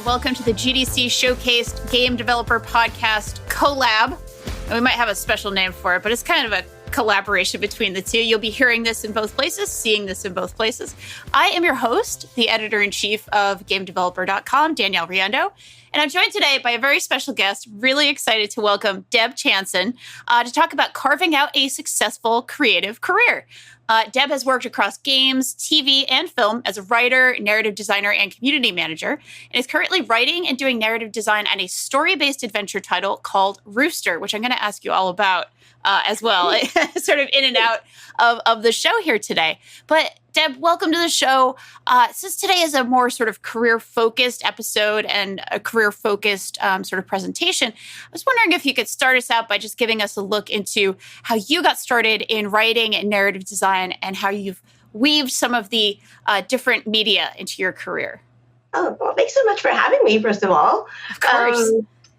welcome to the GDC Showcased Game Developer Podcast collab. And we might have a special name for it, but it's kind of a collaboration between the two. You'll be hearing this in both places, seeing this in both places. I am your host, the editor-in-chief of GameDeveloper.com, Danielle Riendeau, and I'm joined today by a very special guest. Really excited to welcome Deb Chantson to talk about carving out a successful creative career. Deb has worked across games, TV, and film as a writer, narrative designer, and community manager, and is currently writing and doing narrative design on a story-based adventure title called Rooster, which I'm going to ask you all about as well, sort of in and out of the show here today. But Deb, welcome to the show. Since today is a more sort of career-focused episode and a career-focused sort of presentation, I was wondering if you could start us out by just giving us a look into how you got started in writing and narrative design and how you've weaved some of the different media into your career. Oh, well, thanks so much for having me, first of all. Of course.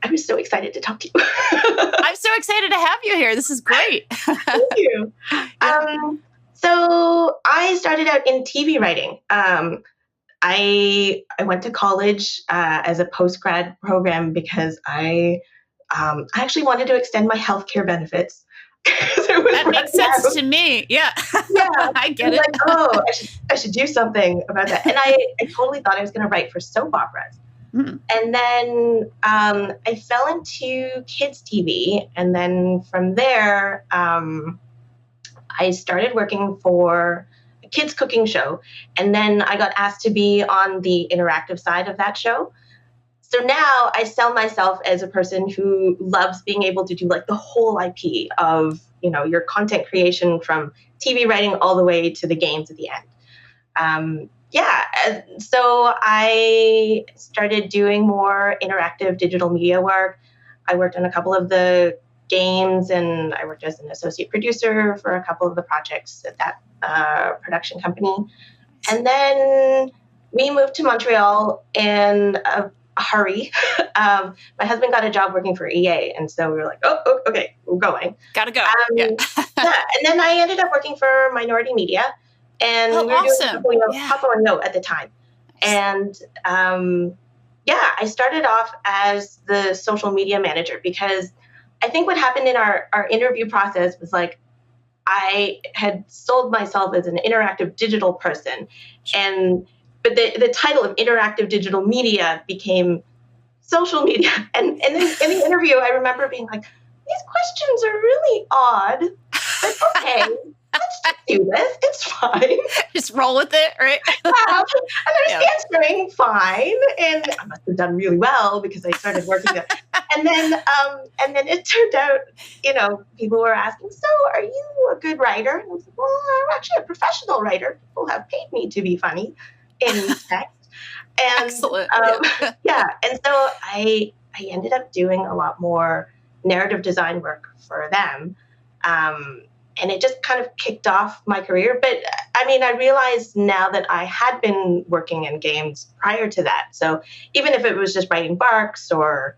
I'm so excited to talk to you. I'm so excited to have you here. This is great. Thank you. So I started out in TV writing. I went to college as a post-grad program because I actually wanted to extend my healthcare benefits. That makes sense to me. Yeah. Yeah. I get it. Like, oh, I should do something about that. And I totally thought I was going to write for soap operas. Mm. And then I fell into kids TV. And then from there, I started working for a kids cooking show. And then I got asked to be on the interactive side of that show. So now I sell myself as a person who loves being able to do like the whole IP of, you know, your content creation from TV writing all the way to the games at the end. So I started doing more interactive digital media work. I worked on a couple of the games and I worked as an associate producer for a couple of the projects at that production company. And then we moved to Montreal in a hurry. My husband got a job working for EA. And so we were like, oh okay, we're going. Gotta go. Yeah. And then I ended up working for Minority Media. And we were doing Popular Note at the time. And I started off as the social media manager because I think what happened in our interview process was like, I had sold myself as an interactive digital person. But the title of interactive digital media became social media. And in the interview, I remember being like, these questions are really odd, but okay, let's just do this. It's fine. Just roll with it, right? And I was answering fine. And I must have done really well because I started working there. And then it turned out, you know, people were asking, so are you a good writer? And I was like, well, I'm actually a professional writer. People have paid me to be funny in text. And, excellent. And so I ended up doing a lot more narrative design work for them. And it just kind of kicked off my career. But I mean, I realized now that I had been working in games prior to that. So even if it was just writing barks or,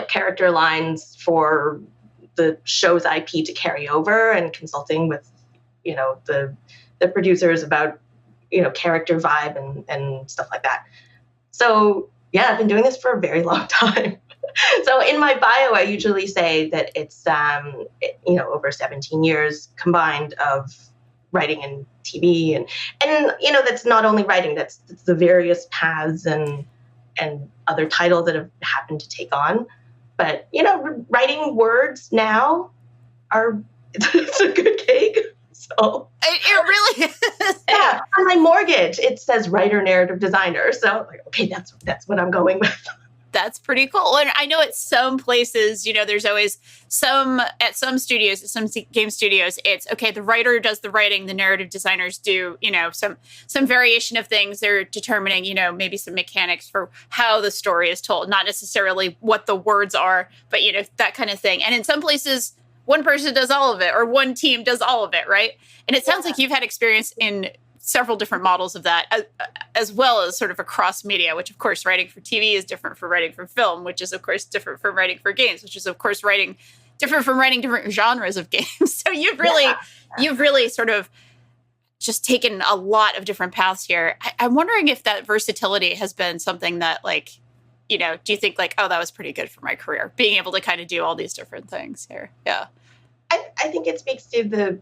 character lines for the show's IP to carry over and consulting with, you know, the producers about, you know, character vibe and stuff like that. So yeah, I've been doing this for a very long time. So in my bio, I usually say that it's, over 17 years combined of writing and TV. And that's not only writing, that's the various paths and other titles that have happened to take on. But, you know, writing words now it's a good gig. So it really is. Yeah, on my mortgage, it says writer, narrative designer. So I'm like, okay, that's what I'm going with. That's pretty cool. And I know at some places, you know, there's always at some studios, at some game studios, it's okay, the writer does the writing, the narrative designers do, you know, some variation of things. They're determining, you know, maybe some mechanics for how the story is told, not necessarily what the words are, but, you know, that kind of thing. And in some places, one person does all of it or one team does all of it, right? And it sounds like you've had experience in several different models of that, as well as sort of across media, which, of course, writing for TV is different from writing for film, which is, of course, different from writing for games, which is, of course, different from writing different genres of games. So you've really sort of just taken a lot of different paths here. I'm wondering if that versatility has been something that, like, do you think like, oh, that was pretty good for my career, being able to kind of do all these different things here? Yeah. I think it speaks to the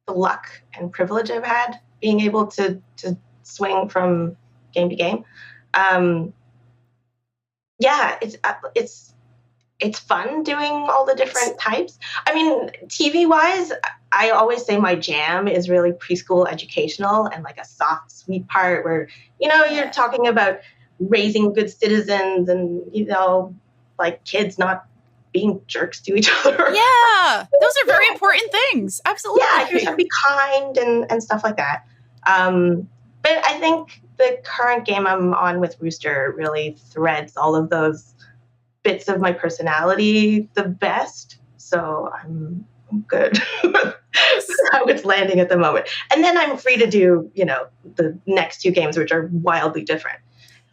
luck and privilege I've had being able to swing from game to game. Yeah, it's fun doing all the different types. I mean, TV wise, I always say my jam is really preschool educational and like a soft, sweet part where, you're talking about raising good citizens and, like kids not being jerks to each other. Yeah, those are very important things. Absolutely. Yeah, you should be kind and stuff like that. But I think the current game I'm on with Rooster really threads all of those bits of my personality the best. So I'm good with how it's landing at the moment. And then I'm free to do, the next 2 games, which are wildly different.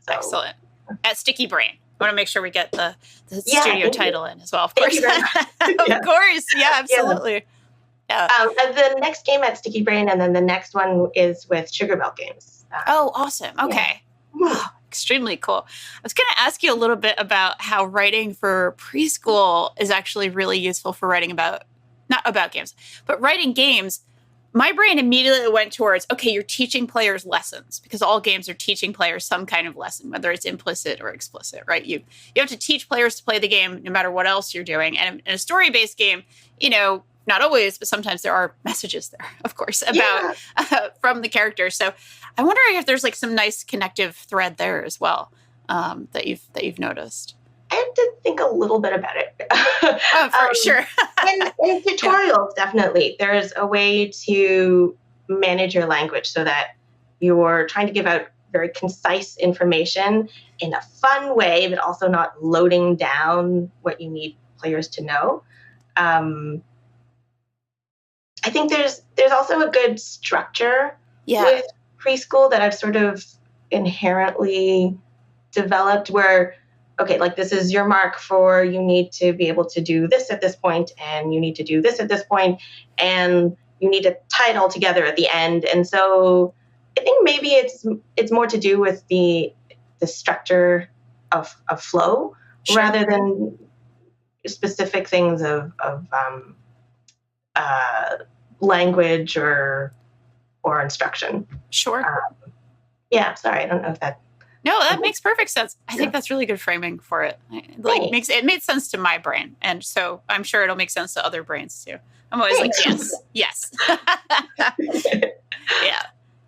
So. Excellent. At Sticky Brain. I want to make sure we get the studio title in as well, of course. Of course. Yeah, absolutely. Yeah. The next game at Sticky Brain, and then the next one is with Sugar Belt Games. Oh, awesome. Okay. Yeah. Oh, extremely cool. I was going to ask you a little bit about how writing for preschool is actually really useful for writing not about games, but writing games. My brain immediately went towards, okay, you're teaching players lessons, because all games are teaching players some kind of lesson, whether it's implicit or explicit, right? You have to teach players to play the game no matter what else you're doing. And in a story-based game, not always, but sometimes there are messages there, of course, about from the characters. So I'm wondering if there's like some nice connective thread there as well, that you've noticed. I have to think a little bit about it. Oh, for sure. in tutorials, definitely. There's a way to manage your language so that you're trying to give out very concise information in a fun way, but also not loading down what you need players to know. I think there's also a good structure with preschool that I've sort of inherently developed where, okay, like this is your mark for you need to be able to do this at this point, and you need to do this at this point, and you need to tie it all together at the end. And so I think maybe it's more to do with the structure of flow rather than specific things of language or instruction. Sure. Sorry, I don't know if that. No, that makes perfect sense. I think that's really good framing for it. It made sense to my brain, and so I'm sure it'll make sense to other brains too. I'm always like, yes. Yeah.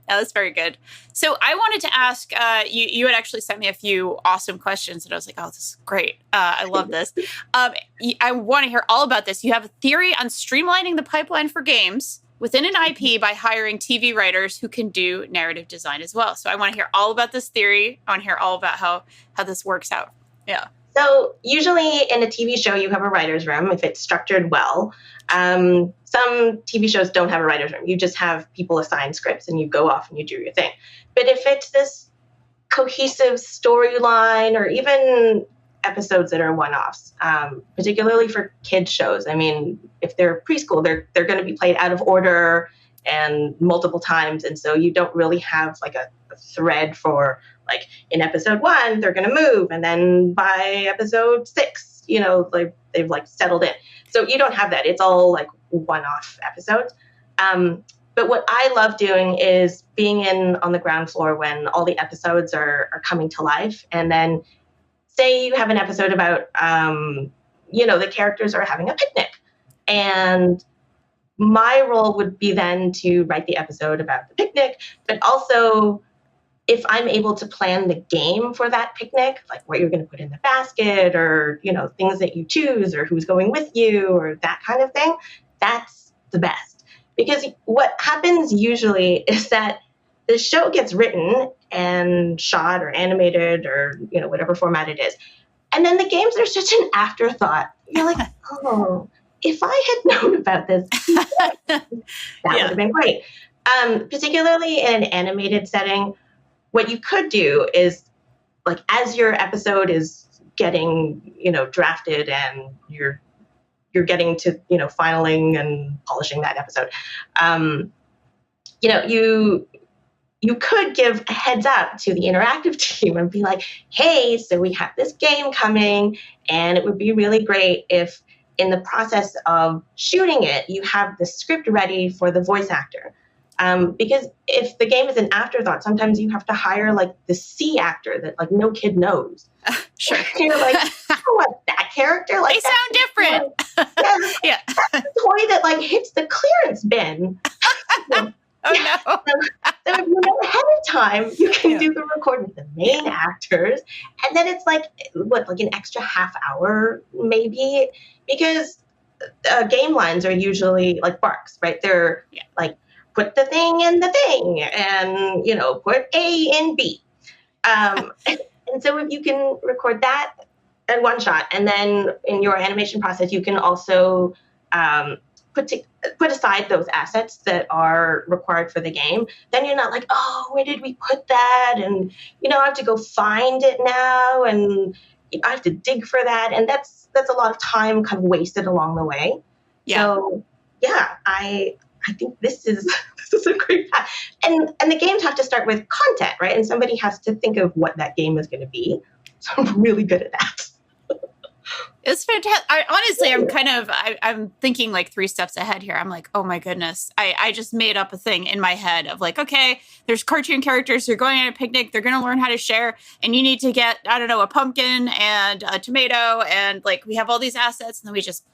No, that's very good. So I wanted to ask, you had actually sent me a few awesome questions, and I was like, oh, this is great. I love this. I want to hear all about this. You have a theory on streamlining the pipeline for games within an IP by hiring TV writers who can do narrative design as well. So I want to hear all about this theory. I want to hear all about how this works out. Yeah. So usually in a TV show, you have a writer's room if it's structured well. Some TV shows don't have a writer's room. You just have people assign scripts and you go off and you do your thing. But if it's this cohesive storyline or even episodes that are one-offs, particularly for kids shows, I mean, if they're preschool, they're going to be played out of order and multiple times. And so you don't really have like a thread for like in episode 1, they're going to move. And then by episode 6, they've like settled in. So you don't have that. It's all like one-off episodes. But what I love doing is being in on the ground floor when all the episodes are coming to life. And then say you have an episode about, the characters are having a picnic. And my role would be then to write the episode about the picnic, but also if I'm able to plan the game for that picnic, like what you're going to put in the basket or, things that you choose or who's going with you or that kind of thing, that's the best. Because what happens usually is that the show gets written and shot or animated or, whatever format it is. And then the games are such an afterthought. You're like, oh, if I had known about this, that would have been great. Particularly in an animated setting, what you could do is, like, as your episode is getting, drafted and you're getting to, filing and polishing that episode, you could give a heads up to the interactive team and be like, hey, so we have this game coming, and it would be really great if in the process of shooting it, you have the script ready for the voice actor. Because if the game is an afterthought, sometimes you have to hire like the C actor that like no kid knows. Sure. You're like, what, that character? Like, they sound different. Yeah. That's the toy that like hits the clearance bin. Oh no. So if you know ahead of time, you can do the recording with the main actors. And then it's like, like an extra half hour maybe? Because game lines are usually like barks, right? They're like, put the thing in the thing and, put A in B. And so if you can record that at one shot, and then in your animation process, you can also put aside those assets that are required for the game, then you're not like, oh, where did we put that? And, I have to go find it now, and I have to dig for that. And that's a lot of time kind of wasted along the way. Yeah. So, I think this is a great path. And the games have to start with content, right? And somebody has to think of what that game is going to be. So I'm really good at that. It's fantastic. I'm thinking like 3 steps ahead here. I'm like, oh my goodness. I just made up a thing in my head of like, okay, there's cartoon characters. They're going on a picnic. They're going to learn how to share. And you need to get, I don't know, a pumpkin and a tomato. And like, we have all these assets. And then we just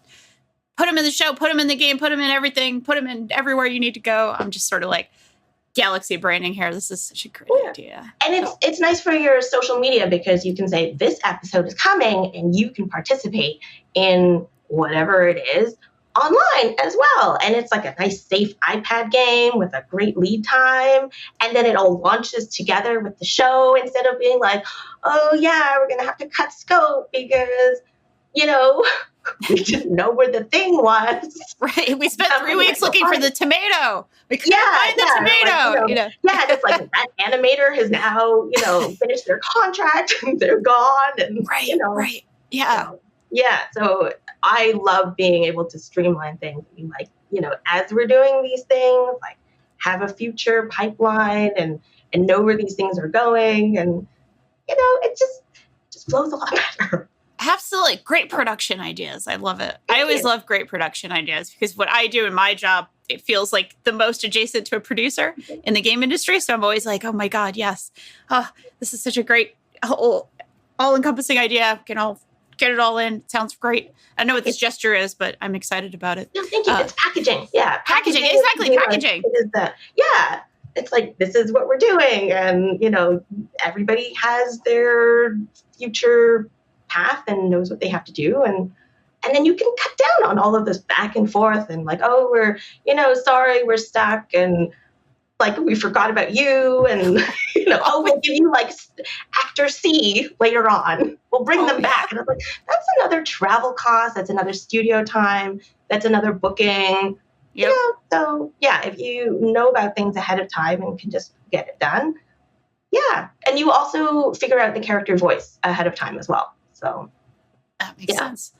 put them in the show, put them in the game, put them in everything, put them in everywhere you need to go. I'm just sort of like, galaxy branding here. This is such a great idea. And it's nice for your social media because you can say this episode is coming and you can participate in whatever it is online as well. And it's like a nice safe iPad game with a great lead time. And then it all launches together with the show instead of being like, oh yeah, we're going to have to cut scope because, we didn't know where the thing was. Right. We spent 3 weeks looking for the tomato. We couldn't find the tomato. It's like that animator has now, finished their contract and they're gone. And, right. Yeah. So I love being able to streamline things. Like, as we're doing these things, like have a future pipeline and know where these things are going. And, it just flows a lot better. Absolutely. Great production ideas. I love it. I always love great production ideas because what I do in my job, it feels like the most adjacent to a producer in the game industry. So I'm always like, oh my God, yes. Oh, this is such a great all-encompassing idea. Can all get it all in. It sounds great. I know what this gesture is, but I'm excited about it. No, thank you. It's packaging. Yeah. Packaging. Exactly. Packaging. It's like, this is what we're doing. And, everybody has their future path and knows what they have to do. And then you can cut down on all of this back and forth and like, oh, we're, sorry, we're stuck. And like, we forgot about you. And, oh, we'll give you like actor C later on. We'll bring them back. And I'm like, that's another travel cost. That's another studio time. That's another booking. Yep. So if you know about things ahead of time and can just get it done. Yeah. And you also figure out the character voice ahead of time as well. So that makes sense.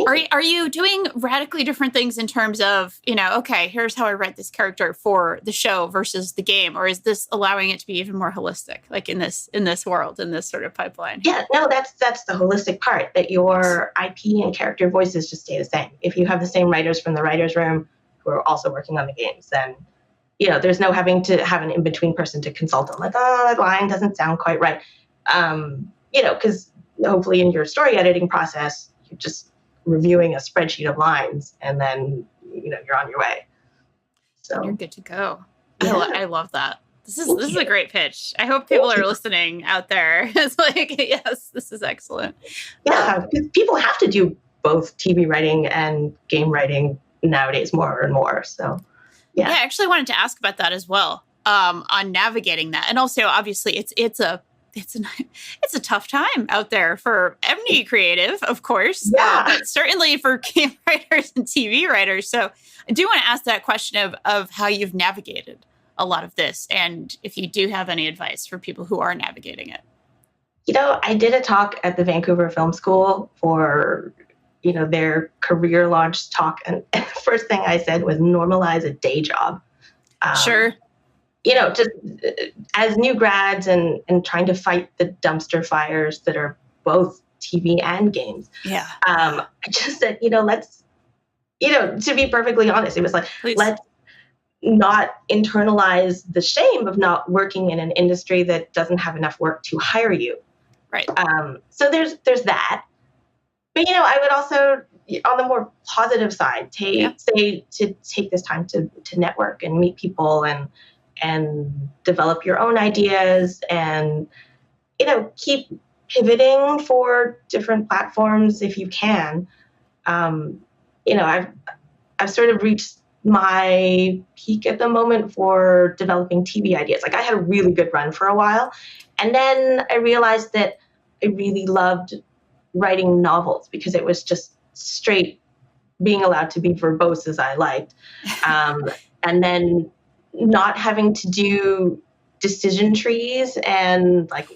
Are you doing radically different things in terms of, okay, here's how I write this character for the show versus the game? Or is this allowing it to be even more holistic, like in this world, in this sort of pipeline? Yeah, no, that's the holistic part, that your IP and character voices just stay the same. If you have the same writers from the writer's room who are also working on the games, then, there's no having to have an in-between person to consult on, like, oh, that line doesn't sound quite right. Because hopefully in your story editing process, you're just reviewing a spreadsheet of lines and then, you're on your way. So you're good to go. Yeah. I love that. This is a great pitch. I hope people are listening out there. It's like, yes, this is excellent. Yeah, because people have to do both TV writing and game writing nowadays more and more. So, yeah. I actually wanted to ask about that as well, on navigating that. And also, obviously, it's a tough time out there for any creative, of course, but certainly for game writers and TV writers. So I do want to ask that question of how you've navigated a lot of this, and if you do have any advice for people who are navigating it. I did a talk at the Vancouver Film School for, their career launch talk. And the first thing I said was normalize a day job. Sure. just as new grads and trying to fight the dumpster fires that are both TV and games. Yeah. I just said, let's, to be perfectly honest, it was like, Please. let's not internalize the shame of not working in an industry that doesn't have enough work to hire you. Right. So there's that. But, I would also, on the more positive side, take this time to network and meet people and develop your own ideas and, keep pivoting for different platforms if you can. I've sort of reached my peak at the moment for developing TV ideas. Like I had a really good run for a while. And then I realized that I really loved writing novels because it was just straight being allowed to be verbose as I liked. And then not having to do decision trees and like,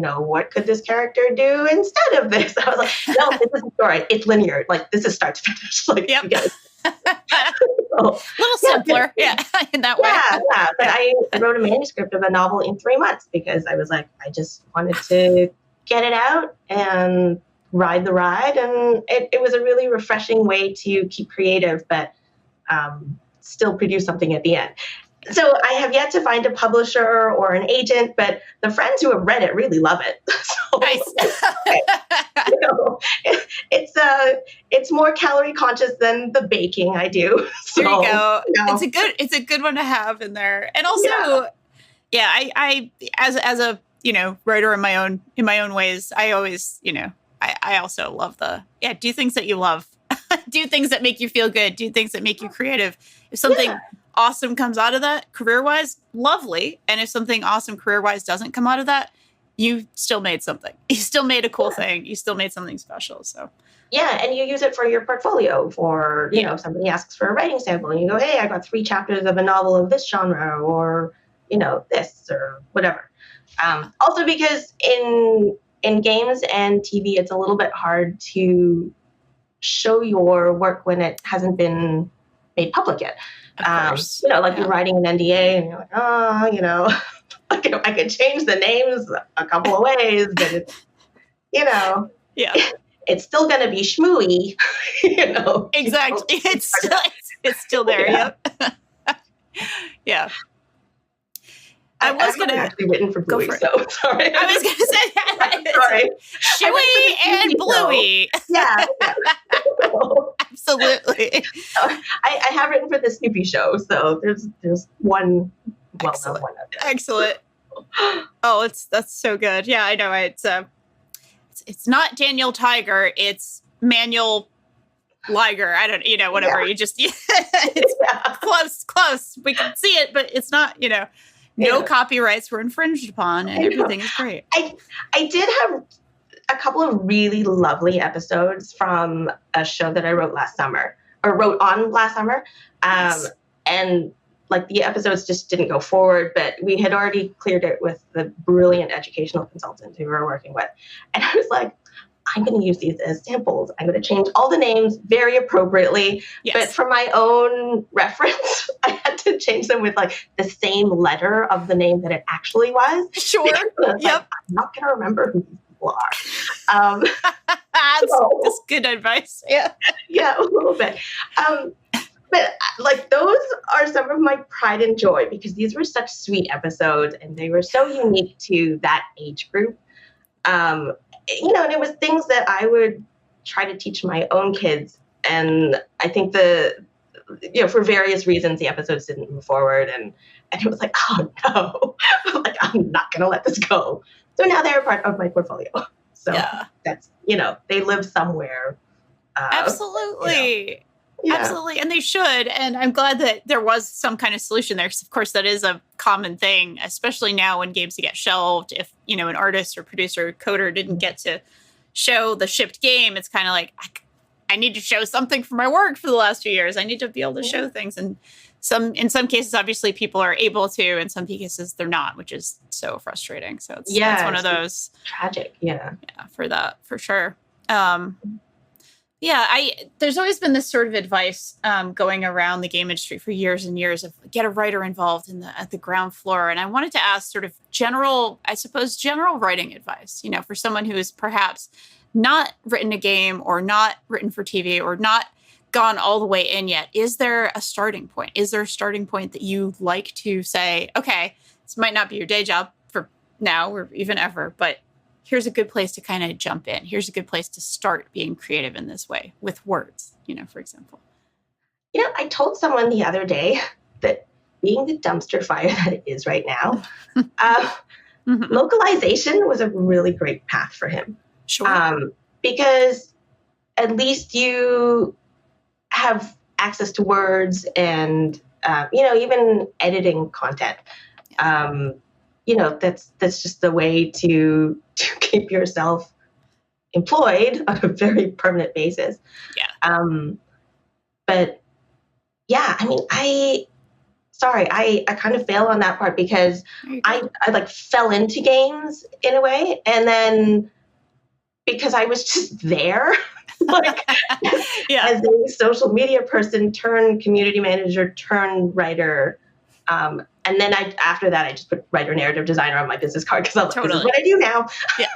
what could this character do instead of this? I was like, no, this is a story. It's linear. Like this is start to finish. Like, yep. So, a little simpler, in that way. Yeah. But I wrote a manuscript of a novel in 3 months because I was like, I just wanted to get it out and ride the ride. And it was a really refreshing way to keep creative, but still produce something at the end. So I have yet to find a publisher or an agent, but the friends who have read it really love it. So, nice. It's more calorie conscious than the baking I do. So, there you go. It's a good one to have in there. And also, I as a writer in my own ways, I always I also love do things that you love, do things that make you feel good, do things that make you creative. If something awesome comes out of that career-wise, lovely. And if something awesome career-wise doesn't come out of that, you still made something. You still made a cool thing. You still made something special. So yeah, and you use it for your portfolio for, if somebody asks for a writing sample and you go, hey, I got 3 chapters of a novel of this genre or, this or whatever. Also because in games and TV, it's a little bit hard to show your work when it hasn't been made public yet. You're writing an NDA and you're like, I could change the names a couple of ways, but it's, it's still going to be schmooey, Exactly. It's still there. Yeah. Yep. Yeah. I was going to actually written for Bluey, so sorry. I was going to say sorry. Chewy and Bluey. Yeah. Absolutely. I have written for the Snoopy show, so there's one well-known one out there. Excellent. Oh, that's so good. Yeah, I know. It's not Daniel Tiger. It's Manuel Liger. I don't, whatever. You just, it's close. We can see it, but it's not, no copyrights were infringed upon and everything is great. I did have a couple of really lovely episodes from a show that I wrote on last summer. Nice. And like the episodes just didn't go forward, but we had already cleared it with the brilliant educational consultant who we were working with. And I was like, I'm going to use these as samples. I'm going to change all the names very appropriately. Yes. But for my own reference, I had to change them with like the same letter of the name that it actually was. Sure. Yep. Like, I'm not going to remember who these people are. That's good advice. Yeah. Yeah, a little bit. But like those are some of my pride and joy because these were such sweet episodes and they were so unique to that age group. And it was things that I would try to teach my own kids. And I think for various reasons, the episodes didn't move forward. And it was like, oh no, I'm not going to let this go. So now they're a part of my portfolio. So that's, they live somewhere. Absolutely. Yeah. Absolutely. And they should. And I'm glad that there was some kind of solution there. Because of course, that is a common thing, especially now when games get shelved. If, an artist or producer or coder didn't get to show the shipped game, it's kind of like, I need to show something for my work for the last few years. I need to be able to show things. And in some cases, obviously, people are able to. In some cases, they're not, which is so frustrating. So it's one of those. Tragic. Yeah. Yeah, for sure. Yeah, there's always been this sort of advice going around the game industry for years and years of get a writer involved at the ground floor. And I wanted to ask sort of general writing advice, for someone who is perhaps not written a game or not written for TV or not gone all the way in yet. Is there a starting point? Is there a starting point that you like to say, okay, this might not be your day job for now or even ever, but here's a good place to kind of jump in. Here's a good place to start being creative in this way with words, for example. I told someone the other day that being the dumpster fire that it is right now, localization was a really great path for him. Sure. Because at least you have access to words and, even editing content. That's just the way to keep yourself employed on a very permanent basis. Yeah. But yeah, I kind of fail on that part because I like fell into games in a way. And then because I was just there, as a social media person, turn community manager, turn writer. And then after that, I just put writer narrative designer on my business card because I'm like, this is what I do now. Yeah.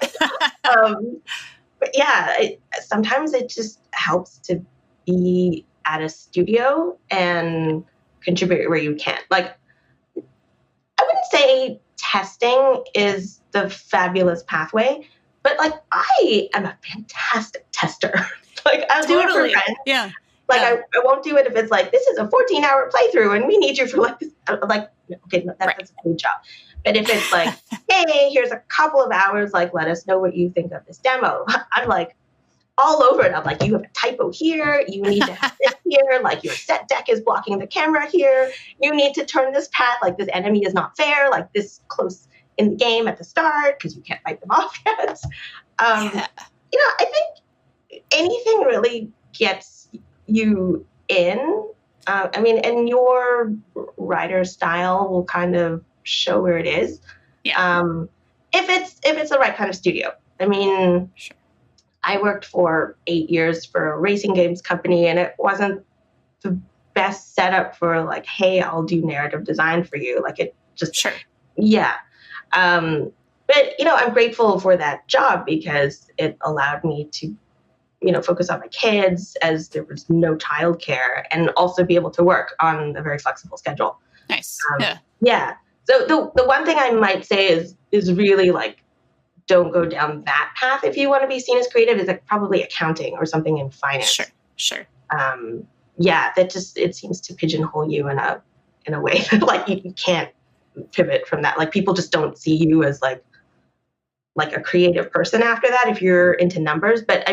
But yeah, sometimes it just helps to be at a studio and contribute where you can. Like, I wouldn't say testing is the fabulous pathway, but I am a fantastic tester. I'll do it for friends. Yeah. I won't do it if it's this is a 14-hour playthrough and we need you for okay, that's a good job. But if it's hey, here's a couple of hours, let us know what you think of this demo. I'm all over it. I'm you have a typo here. You need to have this here. Your set deck is blocking the camera here. You need to turn this path. This enemy is not fair. This close in the game at the start because you can't fight them off yet. I think anything really gets you in. And your writer style will kind of show where it is. Yeah. If it's the right kind of studio. Sure. I worked for 8 years for a racing games company, and it wasn't the best setup for hey, I'll do narrative design for you. It just sure. Yeah. But I'm grateful for that job because it allowed me to focus on my kids as there was no childcare and also be able to work on a very flexible schedule. Nice. Yeah. So the one thing I might say is really don't go down that path if you want to be seen as creative is probably accounting or something in finance. Sure. That just, it seems to pigeonhole you in a way that you can't pivot from that. People just don't see you as a creative person after that if you're into numbers. But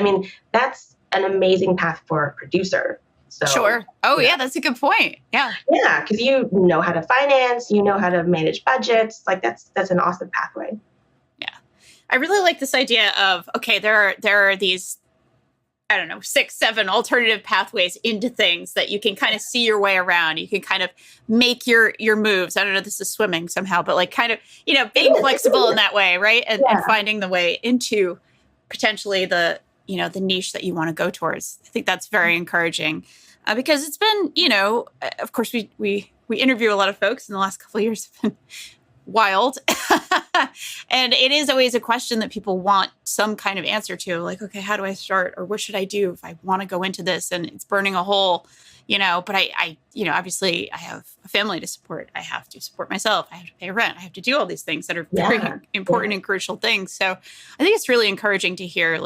that's an amazing path for a producer. So, sure. Oh yeah, that's a good point. Yeah. Yeah, because you know how to finance, you know how to manage budgets. That's an awesome pathway. Yeah. I really like this idea of, okay, there are these, 6, 7 alternative pathways into things that you can kind of see your way around. You can kind of make your moves. I don't know if this is swimming somehow, but kind of, being flexible in that way, right? And finding the way into potentially the niche that you want to go towards. I think that's very encouraging because it's been, of course, we interview a lot of folks in the last couple of years have been wild. And it is always a question that people want some kind of answer to, okay, how do I start? Or what should I do if I want to go into this and it's burning a hole, but I obviously I have a family to support. I have to support myself. I have to pay rent. I have to do all these things that are very important and crucial things. So I think it's really encouraging to hear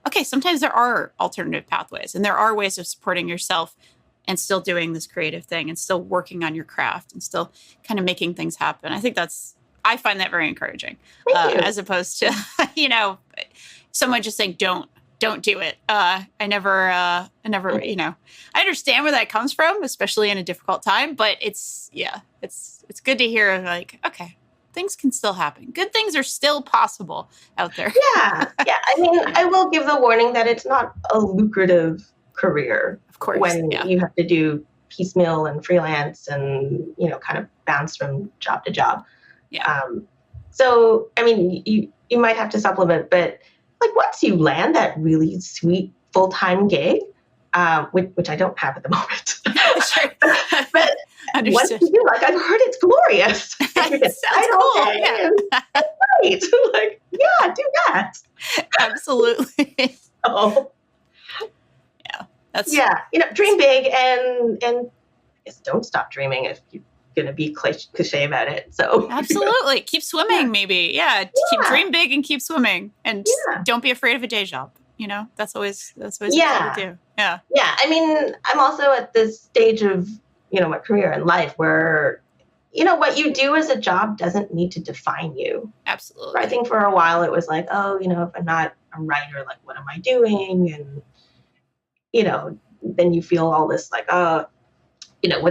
okay, sometimes there are alternative pathways and there are ways of supporting yourself and still doing this creative thing and still working on your craft and still kind of making things happen. I find that very encouraging, as opposed to, someone just saying, don't do it. I never, I understand where that comes from, especially in a difficult time, but it's good to hear okay, things can still happen. Good things are still possible out there. Yeah. I will give the warning that it's not a lucrative career. Of course. When you have to do piecemeal and freelance and, kind of bounce from job to job. Yeah. So, you might have to supplement, but once you land that really sweet full-time gig, which I don't have at the moment. Sure. But what Understood. to do? Like, I've heard it's glorious. It sounds cool. Yeah. Right. Like, yeah, do that. Absolutely. So, That's yeah, dream big and I guess don't stop dreaming if you're going to be cliche about it. So absolutely. Keep swimming, maybe. Yeah. Keep dream big and keep swimming. And don't be afraid of a day job. That's always a thing to do. Yeah. Yeah. I mean, I'm also at this stage of, my career and life where, what you do as a job doesn't need to define you. Absolutely. I think for a while it was like, oh, if I'm not a writer, like, what am I doing? And, then you feel all this like, what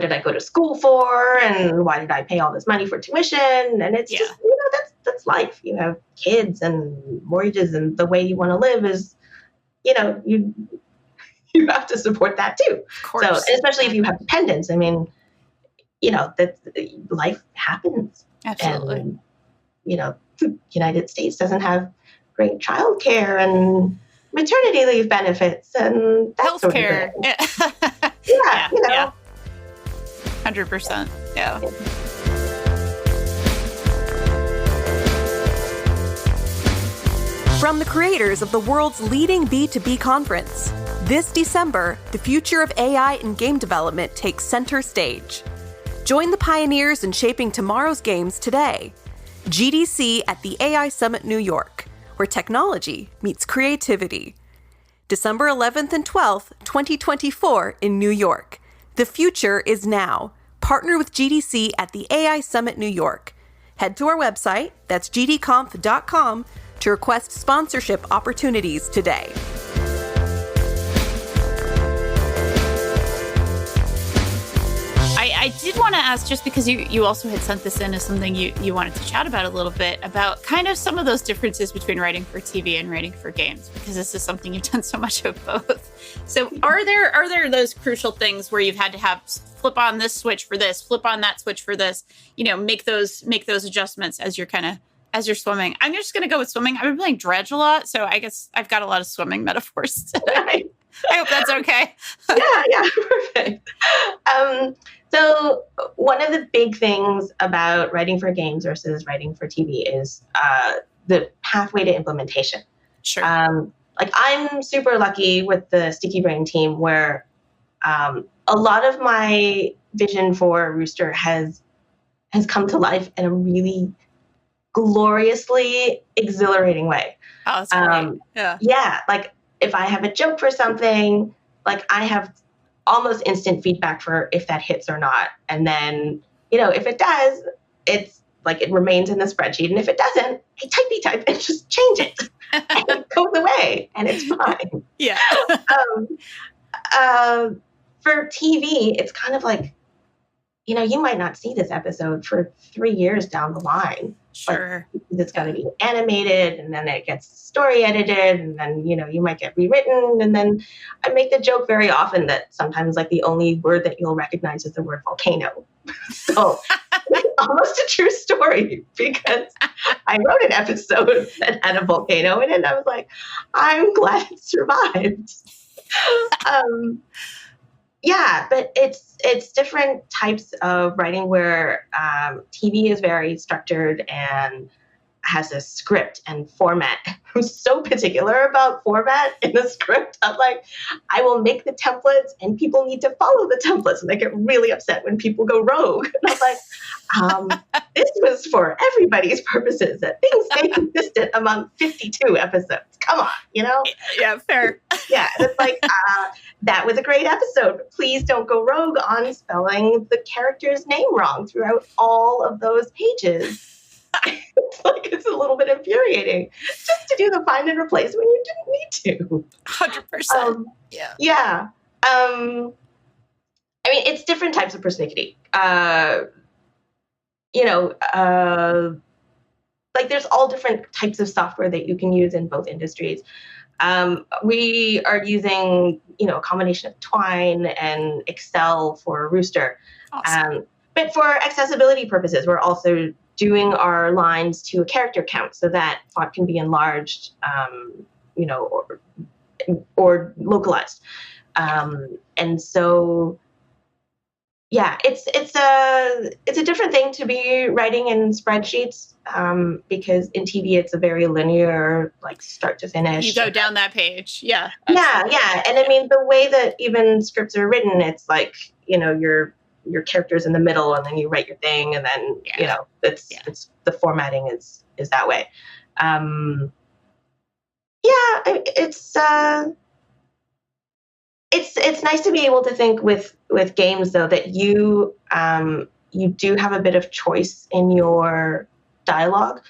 did I go to school for? And why did I pay all this money for tuition? And it's just, that's life. You have kids and mortgages, and the way you want to live is, you have to support that too. Of course. So, and especially if you have dependents, I mean, that life happens. Absolutely. And, the United States doesn't have great childcare and maternity leave benefits and that sort of thing. Yeah. 100%. Yeah. From the creators of the world's leading B2B conference, this December, the future of AI in game development takes center stage. Join the pioneers in shaping tomorrow's games today. GDC at the AI Summit New York, where technology meets creativity. December 11th and 12th, 2024 in New York. The future is now. Partner with GDC at the AI Summit New York. Head to our website, that's gdconf.com, to request sponsorship opportunities today. I did want to ask, just because you also had sent this in as something you wanted to chat about a little bit, about kind of some of those differences between writing for TV and writing for games, because this is something you've done so much of both. So are there those crucial things where you've had to have flip on this switch for this, flip on that switch for this, make those adjustments as you're swimming? I'm just going to go with swimming. I've been playing dredge a lot, so I guess I've got a lot of swimming metaphors today. I hope that's okay. Yeah, perfect. So one of the big things about writing for games versus writing for TV is the pathway to implementation. Sure. Like, I'm super lucky with the Sticky Brain team, where a lot of my vision for Rooster has come to life in a really gloriously exhilarating way. Oh, that's great. Yeah. Like, if I have a joke for something, like, I have almost instant feedback for if that hits or not. And then, if it does, it's like it remains in the spreadsheet. And if it doesn't, I type and just change it. And it goes away and it's fine. Yeah. For TV, it's kind of like, you might not see this episode for 3 years down the line. Sure. It's got to be animated, and then it gets story edited, and then, you might get rewritten. And then I make the joke very often that sometimes, like, the only word that you'll recognize is the word volcano. So it's almost a true story, because I wrote an episode that had a volcano in it, and I was like, I'm glad it survived. Yeah, but it's different types of writing where TV is very structured and has a script and format. I'm so particular about format in the script. I'm like, I will make the templates and people need to follow the templates. And I get really upset when people go rogue. And I'm like, this was for everybody's purposes, that things stay consistent among 52 episodes. Come on, Yeah, fair. Yeah, and it's like, that was a great episode, but please don't go rogue on spelling the character's name wrong throughout all of those pages. It's a little bit infuriating just to do the find and replace when you didn't need to. 100%. Yeah. I mean, it's different types of persnickety. There's all different types of software that you can use in both industries. We are using, a combination of Twine and Excel for Rooster. Awesome. But for accessibility purposes, we're also doing our lines to a character count so that font can be enlarged, or localized. And so, yeah, it's a different thing to be writing in spreadsheets, because in TV it's a very linear, like start to finish. You go down that page. Yeah. Absolutely. Yeah. And I mean, the way that even scripts are written, it's like, your character's in the middle and then you write your thing, and then, it's the formatting is that way. It's nice to be able to think with games, though, that you do have a bit of choice in your dialogue.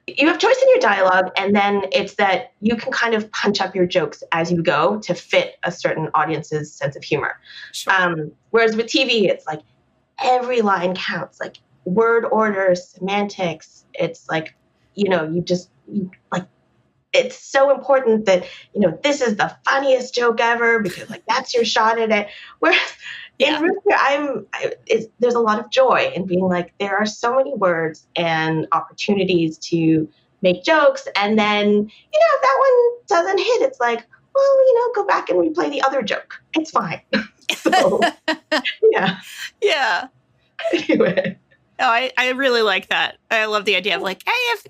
You have choice in your dialogue, and then it's that you can kind of punch up your jokes as you go to fit a certain audience's sense of humor. Sure. Whereas with TV, it's like every line counts, like word order, semantics. It's like, it's so important that, this is the funniest joke ever because like that's your shot at it. Whereas in Rooster, there's a lot of joy in being like, there are so many words and opportunities to make jokes. And then, if that one doesn't hit, it's like, well, go back and replay the other joke. It's fine. So, yeah. Yeah. Anyway. Oh, I really like that. I love the idea of like, hey, if,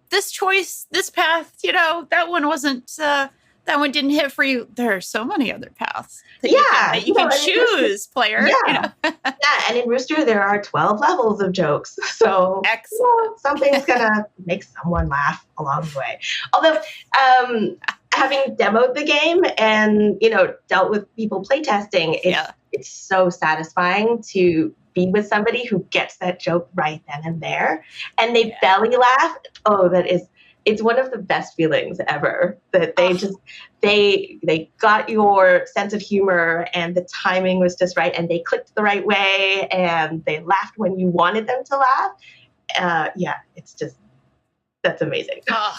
this choice, this path, that one wasn't, that one didn't hit for you. There are so many other paths that you can choose, player. Yeah. Yeah. And in Rooster, there are 12 levels of jokes. So something's going to make someone laugh along the way. Although, having demoed the game and, dealt with people playtesting, it's so satisfying to be with somebody who gets that joke right then and there, and they belly laugh. Oh, it's one of the best feelings ever, that they got your sense of humor and the timing was just right, and they clicked the right way, and they laughed when you wanted them to laugh. That's amazing. Oh,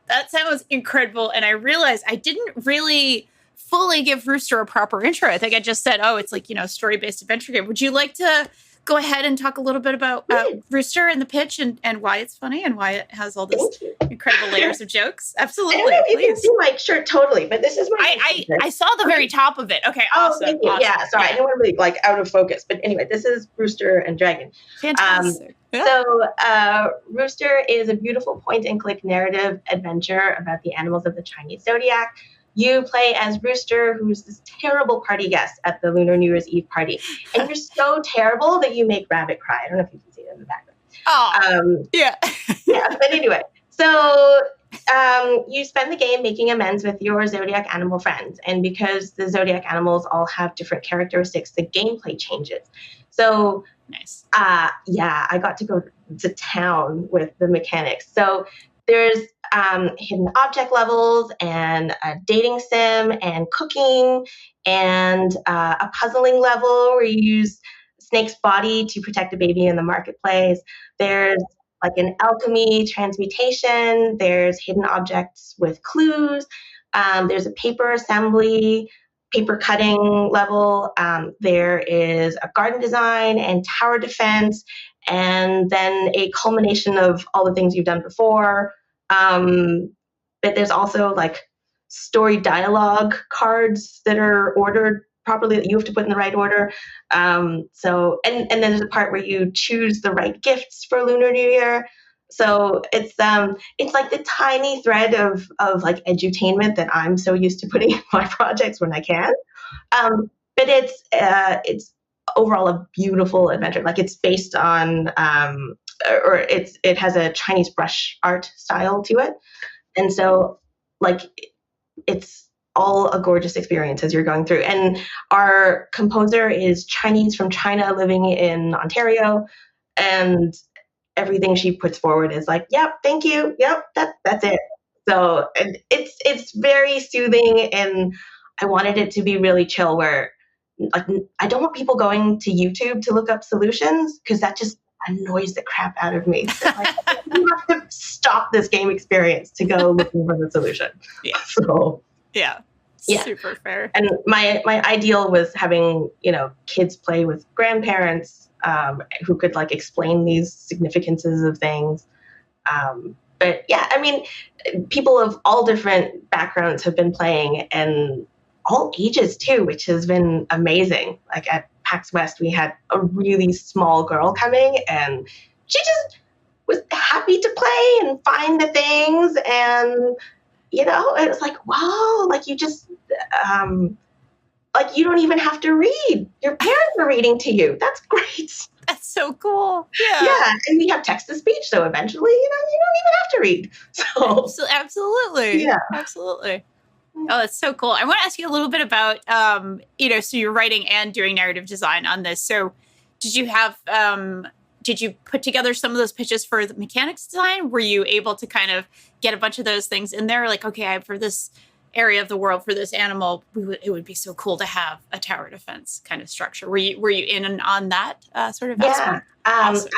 that sounds incredible. And I realized I didn't really fully give Rooster a proper intro. I think I just said, it's like, story-based adventure game. Would you like to go ahead and talk a little bit about Rooster and the pitch and why it's funny and why it has all this incredible layers of jokes? Absolutely. I don't know if you can see my shirt totally, but this is my I saw the very top of it. Okay, awesome. Thank you. Awesome. Yeah, sorry. I didn't want to be like out of focus. But anyway, this is Rooster and Dragon. Fantastic. So Rooster is a beautiful point-and-click narrative adventure about the animals of the Chinese zodiac. You play as Rooster, who's this terrible party guest at the Lunar New Year's Eve party. And you're so terrible that you make Rabbit cry. I don't know if you can see it in the background. Oh, yeah. Yeah, but anyway. So you spend the game making amends with your zodiac animal friends. And because the zodiac animals all have different characteristics, the gameplay changes. So nice. I got to go to town with the mechanics. So there's hidden object levels and a dating sim and cooking and a puzzling level where you use Snake's body to protect a baby in the marketplace. There's like an alchemy transmutation. There's hidden objects with clues. There's a paper assembly, paper cutting level. There is a garden design and tower defense, and then a culmination of all the things you've done before. But there's also like story dialogue cards that are ordered properly that you have to put in the right order. And then there's a part where you choose the right gifts for Lunar New Year. So it's like the tiny thread of like edutainment that I'm so used to putting in my projects when I can. But it's overall a beautiful adventure. Like it's based on it has a Chinese brush art style to it. And so like it's all a gorgeous experience as you're going through. And our composer is Chinese from China living in Ontario, and everything she puts forward is like, yep, thank you. Yep, that's it. So and it's very soothing, and I wanted it to be really chill where like I don't want people going to YouTube to look up solutions because that just annoys the crap out of me. So like, you have to stop this game experience to go looking for the solution. Yeah. So yeah. Super fair. And my ideal was having, kids play with grandparents who could like explain these significances of things. But yeah, I mean, people of all different backgrounds have been playing, and all ages too, which has been amazing. Like at PAX West, we had a really small girl coming, and she just was happy to play and find the things. And, it was like, wow, like you just, like you don't even have to read. Your parents are reading to you. That's great. That's so cool. Yeah. Yeah. And we have text to speech. So eventually, you don't even have to read. So absolutely. Yeah. Absolutely. Oh, that's so cool. I want to ask you a little bit about, so you're writing and doing narrative design on this. So did you put together some of those pitches for the mechanics design? Were you able to kind of get a bunch of those things in there? Like, okay, for this area of the world, for this animal, it would be so cool to have a tower defense kind of structure. Were you in and on that sort of aspect? Awesome.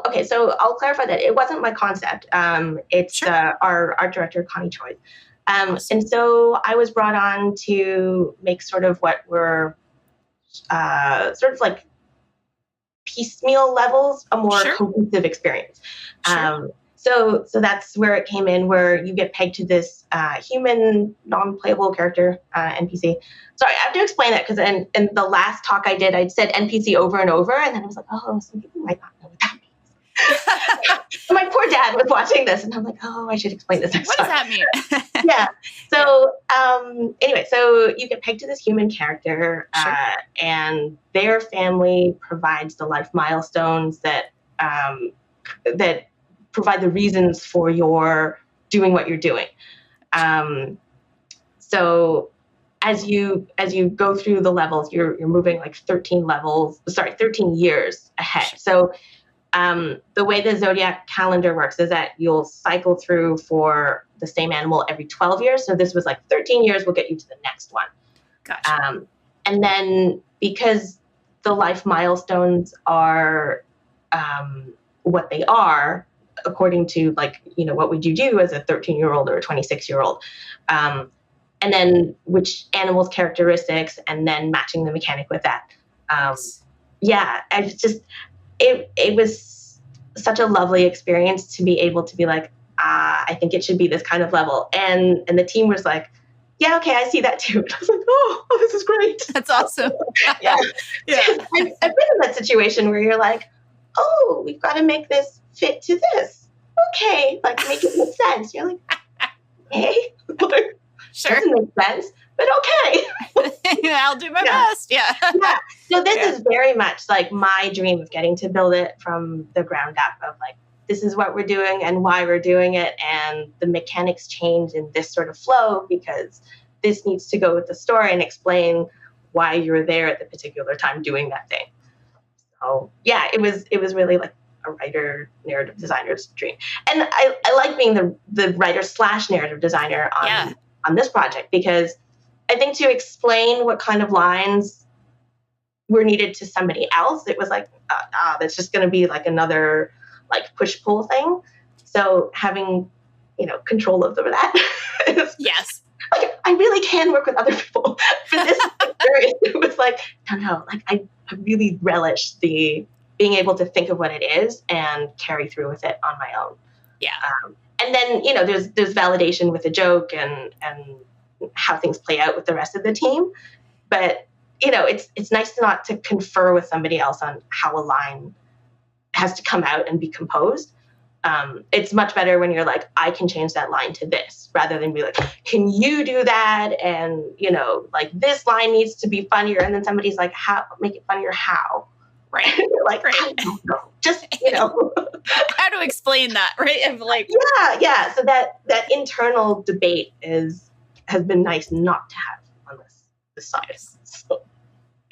Okay, so I'll clarify that it wasn't my concept. It's Sure. Our art director, Connie Choi. Awesome. And so I was brought on to make sort of what were sort of like piecemeal levels, a more Sure. cohesive experience. Sure. So that's where it came in, where you get pegged to this human, non-playable character, NPC. Sorry, I have to explain that because in the last talk I did, I said NPC over and over, and then I was like, oh, some people might not know what that means. My poor dad was watching this, and I'm like, oh, I should explain this next What time. does that mean? Yeah. So anyway, so you get pegged to this human character, Sure. and their family provides the life milestones that that provide the reasons for your doing what you're doing. So as you go through the levels, you're moving like 13 years ahead. So the way the zodiac calendar works is that you'll cycle through for the same animal every 12 years. So this was like 13 years will get you to the next one. Gotcha. And then because the life milestones are what they are, according to what would you do as a 13-year-old or a 26-year-old, and then which animal's characteristics, and then matching the mechanic with that. Yeah, it was such a lovely experience to be able to be like, I think it should be this kind of level. And the team was like, yeah, okay, I see that too. And I was like, oh, this is great. That's awesome. Yeah. Yeah. I've been in that situation where you're like, oh, we've got to make this fit to this. Okay, like make it make sense. You're like, okay, Sure. doesn't make sense, but okay. I'll do my best. Yeah. Yeah. So this is very much like my dream of getting to build it from the ground up, of like, this is what we're doing and why we're doing it. And the mechanics change in this sort of flow because this needs to go with the story and explain why you're there at the particular time doing that thing. So yeah, it was really like a writer, narrative designer's dream. And I like being the writer / narrative designer on this project, because I think to explain what kind of lines were needed to somebody else, it was like, that's just going to be like another like push-pull thing. So having, control of that. Yes. Like, I really can work with other people. For this experience, it was like, no, like I really relish the being able to think of what it is and carry through with it on my own. Yeah. And then, there's validation with a joke and how things play out with the rest of the team. But, it's nice not to confer with somebody else on how a line has to come out and be composed. It's much better when you're like, I can change that line to this, rather than be like, can you do that? And, like this line needs to be funnier. And then somebody's like, how make it funnier? How? Right. And you're like, Right. I don't know. Just, How to explain that, right? Of like, yeah. So that internal debate has been nice not to have on this side. So.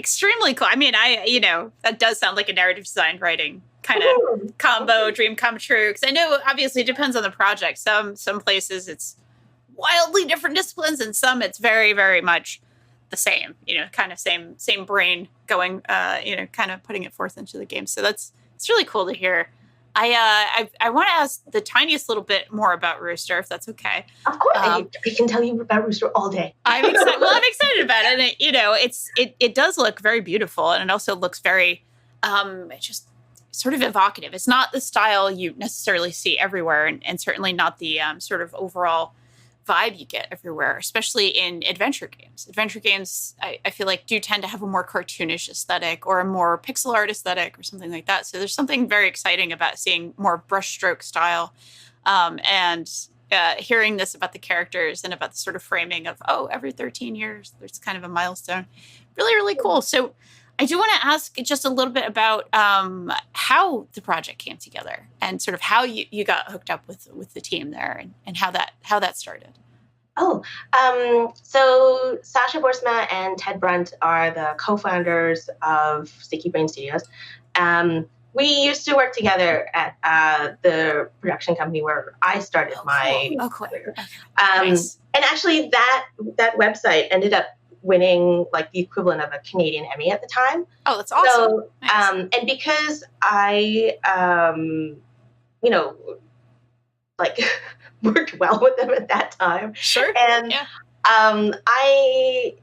extremely cool. I mean, that does sound like a narrative design writing kind of combo, dream come true. Because I know obviously it depends on the project. Some places it's wildly different disciplines, and some it's very, very much the same. Kind of same brain going. Kind of putting it forth into the game. So it's really cool to hear. I want to ask the tiniest little bit more about Rooster, if that's okay. Of course, I can tell you about Rooster all day. I'm excited. Well, I'm excited about it, and it does look very beautiful, and it also looks very, sort of evocative. It's not the style you necessarily see everywhere, and certainly not the sort of overall vibe you get everywhere, especially in adventure games. Adventure games, I feel like, do tend to have a more cartoonish aesthetic or a more pixel art aesthetic or something like that. So there's something very exciting about seeing more brushstroke style, and hearing this about the characters and about the sort of framing of, every 13 years, there's kind of a milestone. Really, really cool. So I do want to ask just a little bit about how the project came together and sort of how you got hooked up with the team there, and how that started. So Sasha Boersma and Ted Brunt are the co-founders of Sticky Brain Studios. We used to work together at the production company where I started my career. Nice. And actually that website ended up winning like the equivalent of a Canadian Emmy at the time. Oh, that's awesome. So, nice. And because I, like worked well with them at that time. Sure. And I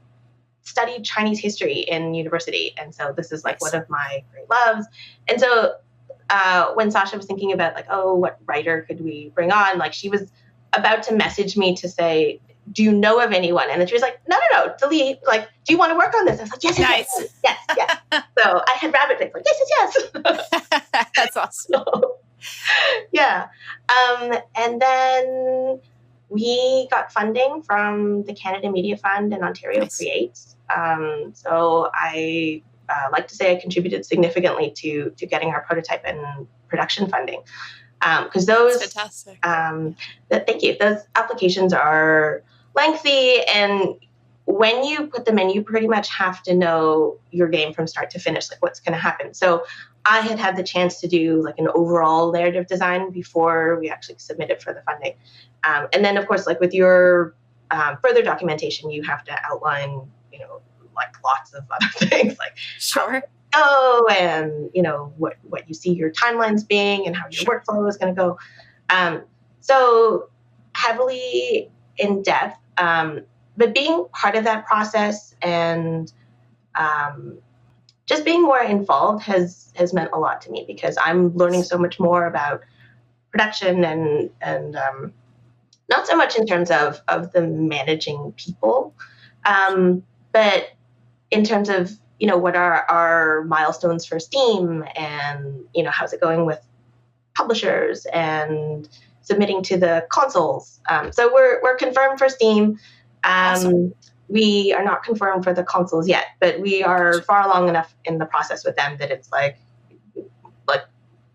studied Chinese history in university. And so this is like one of my great loves. And so when Sasha was thinking about like, what writer could we bring on? Like she was about to message me to say, do you know of anyone? And then she was like, no, delete. Like, do you want to work on this? I was like, yes. So I had rabbit face, like, yes. That's awesome. So, yeah. And then we got funding from the Canada Media Fund and Ontario Creates. So I like to say I contributed significantly to getting our prototype and production funding. Because those, that's fantastic. Thank you. Those applications are lengthy, and when you put them in, you pretty much have to know your game from start to finish, like what's going to happen. So I had the chance to do like an overall narrative design before we actually submitted for the funding. And then, of course, like with your further documentation, you have to outline, like lots of other things, like sure. And what you see your timelines being and how your workflow is going to go. So heavily in depth, but being part of that process and just being more involved has meant a lot to me, because I'm learning so much more about production and not so much in terms of the managing people, but in terms of what are our milestones for Steam, and how's it going with publishers and submitting to the consoles. So we're confirmed for Steam. Awesome. We are not confirmed for the consoles yet, but we are far along enough in the process with them that it's like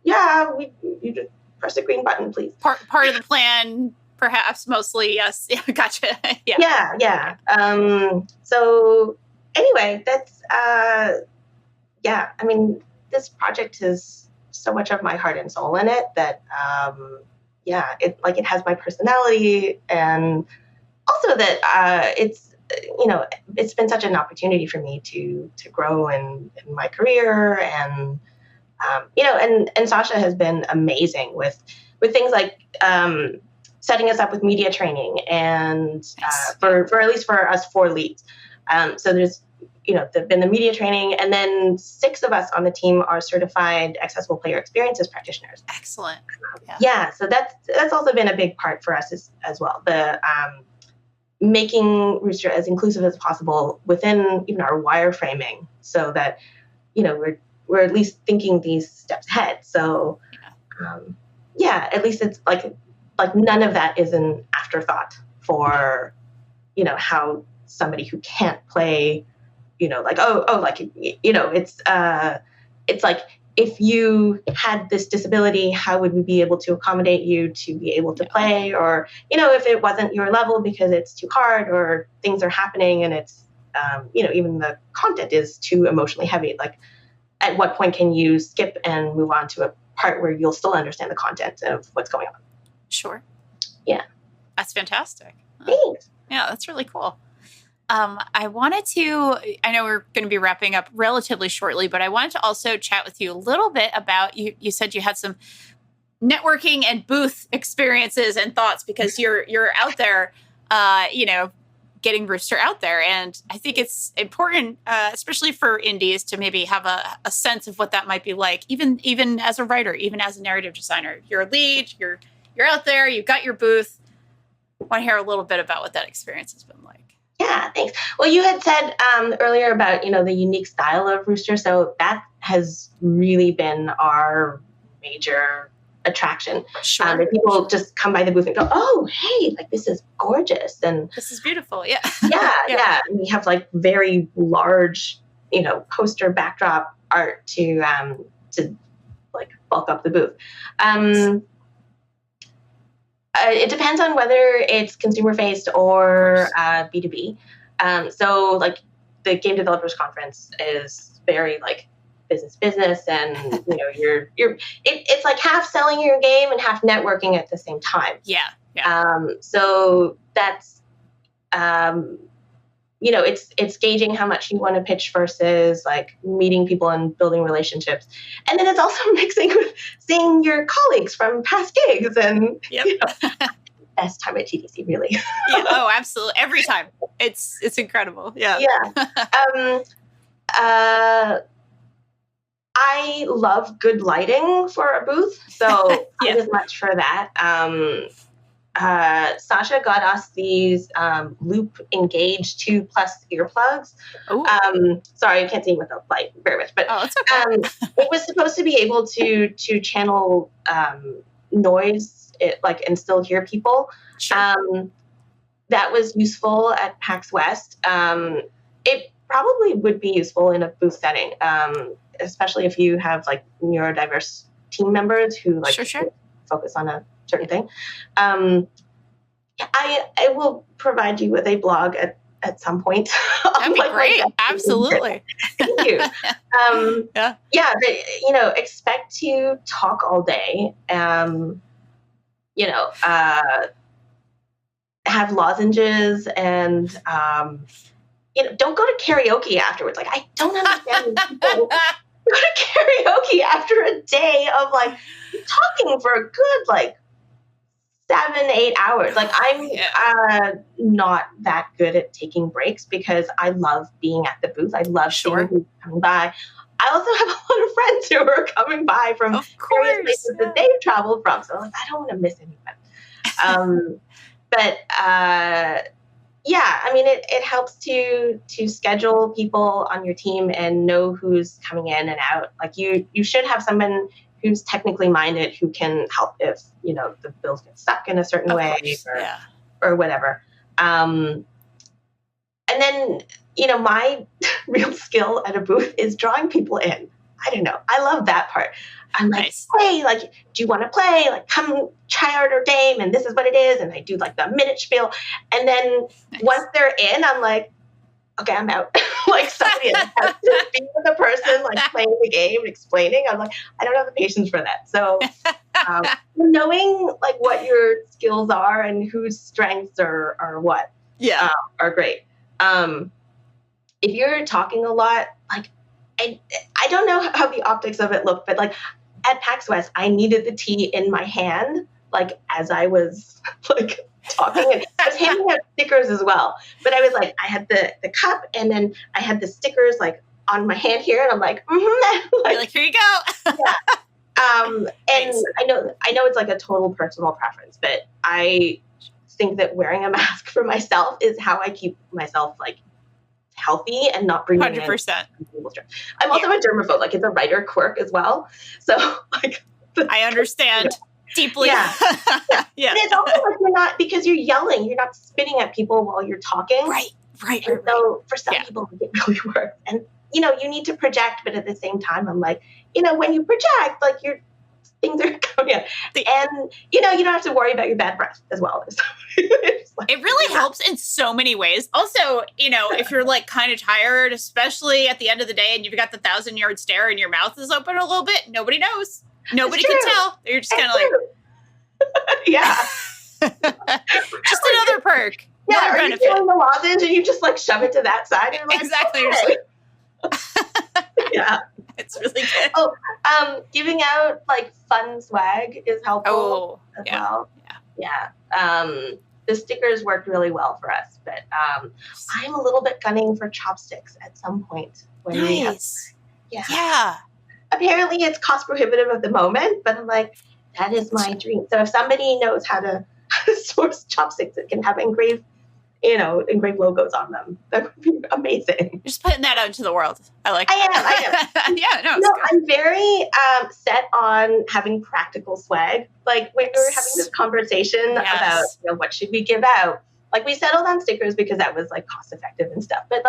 you just press the green button, please. Part of the plan, perhaps, mostly, yes. Yeah, gotcha. Yeah. So anyway, that's I mean, this project has so much of my heart and soul in it that it has my personality, and also that it's been such an opportunity for me to grow in my career, and and Sasha has been amazing with things like setting us up with media training, and for at least for us 4 leads. So there's there've been the media training, and then 6 of us on the team are certified accessible player experiences practitioners. Excellent. Yeah. So that's also been a big part for us as well. The making Rooster as inclusive as possible within even our wireframing, so that we're at least thinking these steps ahead. So at least it's like none of that is an afterthought for how somebody who can't play, it's like, if you had this disability, how would we be able to accommodate you to be able to play? Or, if it wasn't your level because it's too hard or things are happening and it's, even the content is too emotionally heavy, like at what point can you skip and move on to a part where you'll still understand the content of what's going on? Sure. Yeah. That's fantastic. Thanks. Yeah, that's really cool. I know we're going to be wrapping up relatively shortly, but I wanted to also chat with you a little bit about, you said you had some networking and booth experiences and thoughts, because you're out there, getting Rooster out there. And I think it's important, especially for indies, to maybe have a sense of what that might be like, even as a writer, even as a narrative designer. You're a lead, you're out there, you've got your booth. I want to hear a little bit about what that experience has been like. Yeah, thanks. Well, you had said earlier about, the unique style of Rooster. So that has really been our major attraction. Sure. That people just come by the booth and go, oh, hey, like this is gorgeous. And this is beautiful. Yeah. yeah. And we have like very large, poster backdrop art to like bulk up the booth. It depends on whether it's consumer-faced or B2B. So, like, the Game Developers Conference is very, like, business, and, it's like half selling your game and half networking at the same time. Yeah. So that's, it's gauging how much you want to pitch versus, like, meeting people and building relationships. And then it's also mixing with seeing your colleagues from past gigs and, best time at TDC, really. Yeah. Oh, absolutely. Every time. It's incredible. Yeah. Yeah. I love good lighting for a booth, so I'm as much for that. Sasha got us these Loop Engage 2 Plus earplugs. Sorry, I can't see with the light very much, but it's okay. It was supposed to be able to channel noise, and still hear people. Sure. That was useful at PAX West. It probably would be useful in a booth setting, especially if you have like neurodiverse team members who sure. focus on a certain thing. I will provide you with a blog at some point. That'd be great. Absolutely. Thank you. But, expect to talk all day. Have lozenges and, don't go to karaoke afterwards. Like, I don't understand people go to karaoke after a day of like talking for a good 7-8 hours. Like, I'm not that good at taking breaks because I love being at the booth. I love seeing who's coming by. I also have a lot of friends who are coming by from various places that they've traveled from. So I don't want to miss anyone. It helps to schedule people on your team and know who's coming in and out. Like you should have someone who's technically minded who can help if, the bills get stuck in a certain way or whatever. And then, my real skill at a booth is drawing people in. I don't know. I love that part. I'm like, hey, do you want to play? Like, come try out our game, and this is what it is. And I do the minute spiel. And then once they're in, I'm like, okay, I'm out. Somebody has to be with the person, playing the game and explaining. I'm like, I don't have the patience for that. So knowing, what your skills are and whose strengths are what are great. If you're talking a lot, I don't know how the optics of it look, but at PAX West, I needed the tea in my hand, as I was talking, and I was handing out stickers as well. But I was I had the cup, and then I had the stickers on my hand here, and I'm like, here you go. And I know it's a total personal preference, but I think that wearing a mask for myself is how I keep myself healthy and not bringing 100%. I'm also a germaphobe. It's a writer quirk as well. So I understand deeply. Yeah. And it's also you're not, because you're yelling, you're not spitting at people while you're talking. Right. And so for some people it really works. And you need to project, but at the same time I'm when you project, your things are coming out. And you don't have to worry about your bad breath as well. It really helps in so many ways. Also, if you're kind of tired, especially at the end of the day, and you've got the 1,000-yard stare and your mouth is open a little bit, nobody knows. Nobody can tell. You're just kind of yeah. Just another perk. Yeah, another or benefit. You're feeling the lozenge and you just shove it to that side. And you're exactly. Okay. Yeah. It's really good. Giving out fun swag is helpful as well. Yeah. the stickers worked really well for us. But I'm a little bit gunning for chopsticks at some point. When Nice. Yeah. Apparently it's cost prohibitive at the moment, but I'm like, that is my dream. So if somebody knows how to source chopsticks that can have engraved logos on them, that would be amazing. You're just putting that out into the world. I am. Yeah, I'm very set on having practical swag. Like when we were having this conversation about what should we give out, like we settled on stickers because that was like cost effective and stuff. But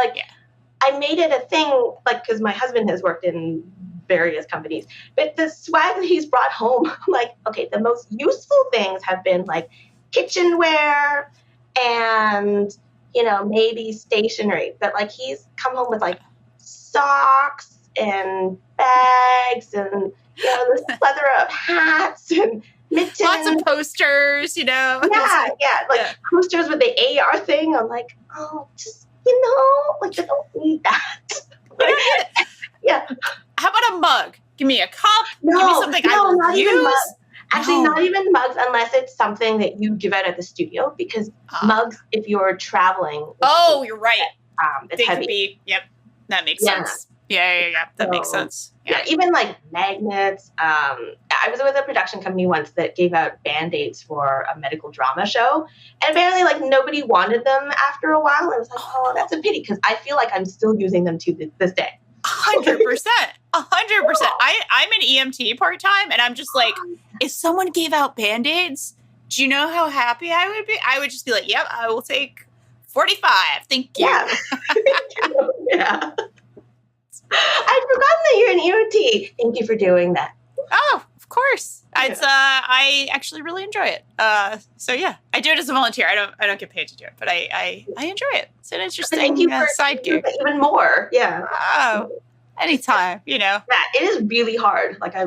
I made it a thing, like because my husband has worked in various companies, but the swag that he's brought home, like, okay, the most useful things have been like kitchenware and maybe stationery, but like he's come home with like socks and bags and this plethora of hats and mittens, lots of posters, like posters with the AR thing. I'm like, oh, just like I don't need that. How about a mug? Give me a cup. Give me something I will use. Even mugs. Actually, not even mugs unless it's something that you give out at the studio, because mugs, if you're traveling. Oh, you're right. It's heavy. That makes sense. Yeah. That makes sense. Yeah, even like magnets. I was with a production company once that gave out Band-Aids for a medical drama show. And apparently like nobody wanted them after a while. I was like, oh, that's a pity, because I feel like I'm still using them to this day. 100%. 100%. I'm an EMT part-time, and I'm just like, if someone gave out Band-Aids, do you know how happy I would be? I would just be like, yep, I will take 45. Thank you. Yeah. I'd forgotten that you're an EMT. Thank you for doing that. Oh, of course. It's I actually really enjoy it. So yeah, I do it as a volunteer. I don't get paid to do it, but I enjoy it. It's an interesting side gig. Even more. Yeah. Oh, anytime, Yeah, it is really hard. Like I